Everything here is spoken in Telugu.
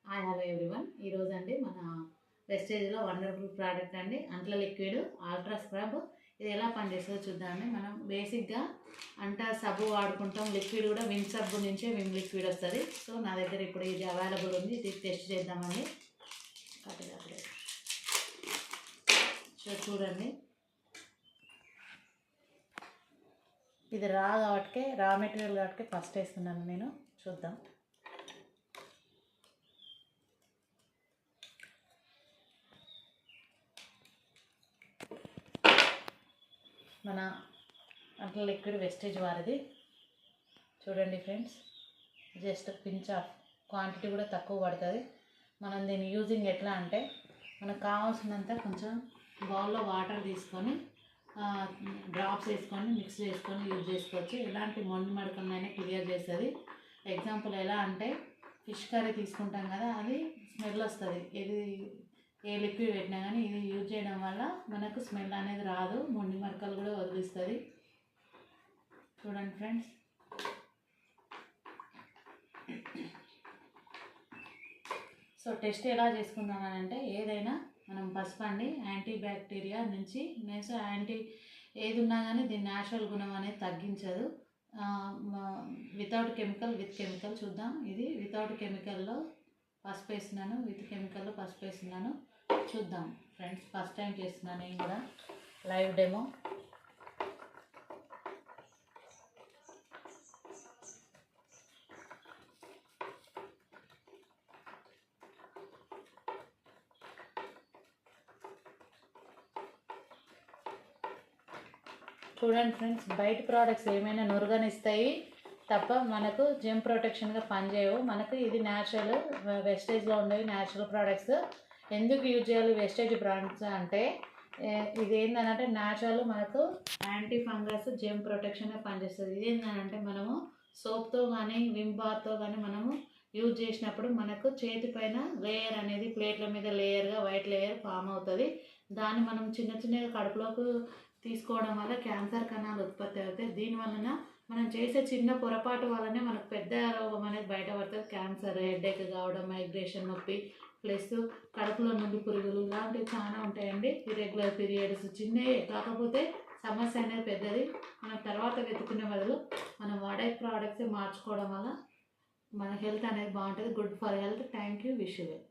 Hi hello everyone. ఈరోజు అండి మన వెస్టేజ్లో వండర్ఫుల్ ప్రోడక్ట్ అండి అంట్ల లిక్విడ్ అల్ట్రా స్క్రబ్. ఇది ఎలా పనిచేస్తుందో చూద్దామండి. మనం బేసిక్గా అంట సబ్బు వాడుకుంటాం, లిక్విడ్ కూడా విమ్ సబ్బు నుంచే విమ్ లిక్విడ్ వస్తుంది. సో నా దగ్గర ఇప్పుడు ఇది అవైలబుల్ ఉంది, ఇది టెస్ట్ చేద్దామండి. సో చూడండి, ఇది రా మెటీరియల్ కాబట్టి ఫస్ట్ వేస్తున్నాను నేను. చూద్దాం. మన అంట్ల లిక్విడ్ వెస్టేజ్ వారిది చూడండి friends. Just pinch of, quantity కూడా తక్కువ పడుతుంది. మనం దీని యూజింగ్ ఎట్లా అంటే, మనకు కావాల్సినంత కొంచెం బౌల్లో వాటర్ తీసుకొని డ్రాప్స్ వేసుకొని మిక్స్ చేసుకొని యూజ్ చేసుకోవచ్చు. ఎలాంటి మొండి మడకలైనా క్లియర్ చేస్తుంది. ఎగ్జాంపుల్ ఎలా అంటే, ఫిష్ కర్రీ తీసుకుంటాం కదా, అది స్మెల్ వస్తుంది. ఇది ఏ లిక్విడ్ పెట్టినా కానీ ఇది యూజ్ చేయడం వల్ల మనకు స్మెల్ అనేది రాదు, మొండి మరకలు కూడా వదిలిస్తుంది. చూడండి ఫ్రెండ్స్. సో టెస్ట్ ఎలా చేసుకుందామని అంటే, ఏదైనా మనం పసుపు అండి యాంటీ బ్యాక్టీరియా నుంచి ఏది ఉన్నా కానీ దీని న్యాచురల్ గుణం అనేది తగ్గించదు. వితౌట్ కెమికల్, విత్ కెమికల్ చూద్దాం. ఇది వితౌట్ కెమికల్లో పసుపు వేస్తున్నాను, విత్ కెమికల్లో పసుపు వేస్తున్నాను. చూద్దాం ఫ్రెండ్స్. ఫస్ట్ టైం చేస్తున్నాను నేను కూడా లైవ్ డెమో. చూడండి ఫ్రెండ్స్, బయట ప్రోడక్ట్స్ ఏమైనా నురగనిస్తాయి తప్ప మనకు జెమ్ ప్రొటెక్షన్గా పనిచేయవు. మనకు ఇది న్యాచురల్, వెస్టేజ్లో ఉండేవి న్యాచురల్ ప్రోడక్ట్స్. ఎందుకు యూజ్ చేయాలి వెస్టేజ్ బ్రాండ్స్ అంటే, ఇది ఏంటంటే న్యాచురల్, మనకు యాంటీ ఫంగస్ జెమ్ ప్రొటెక్షన్గా పనిచేస్తుంది. ఇది ఏంటంటే మనము సోప్తో కానీ విమ్ బార్తో కానీ మనము యూజ్ చేసినప్పుడు మనకు చేతి పైన లేయర్ అనేది, ప్లేట్ల మీద లేయర్గా వైట్ లేయర్ ఫామ్ అవుతుంది. దాన్ని మనం చిన్నగా కడుపులోకి తీసుకోవడం వల్ల క్యాన్సర్ కణాలు ఉత్పత్తి అవుతాయి. దీనివలన మనం చేసే చిన్న పొరపాటు వల్లనే మనకు పెద్ద రోగం అనేది బయటపడుతుంది. క్యాన్సర్, హెడేక్ కావడం, మైగ్రేషన్ నొప్పి, ప్లస్ కడుపులో నుండి పురుగులు, ఇలాంటివి చాలా ఉంటాయండి. ఇర్రెగ్యులర్ పీరియడ్స్ చిన్నవి, కాకపోతే సమస్య అనేది పెద్దది. మనం తర్వాత వెతుకునే బదులు మనం వాడే ప్రోడక్ట్స్ మార్చుకోవడం వల్ల మన హెల్త్ అనేది బాగుంటుంది. Good for health. Thank you. Wish you well.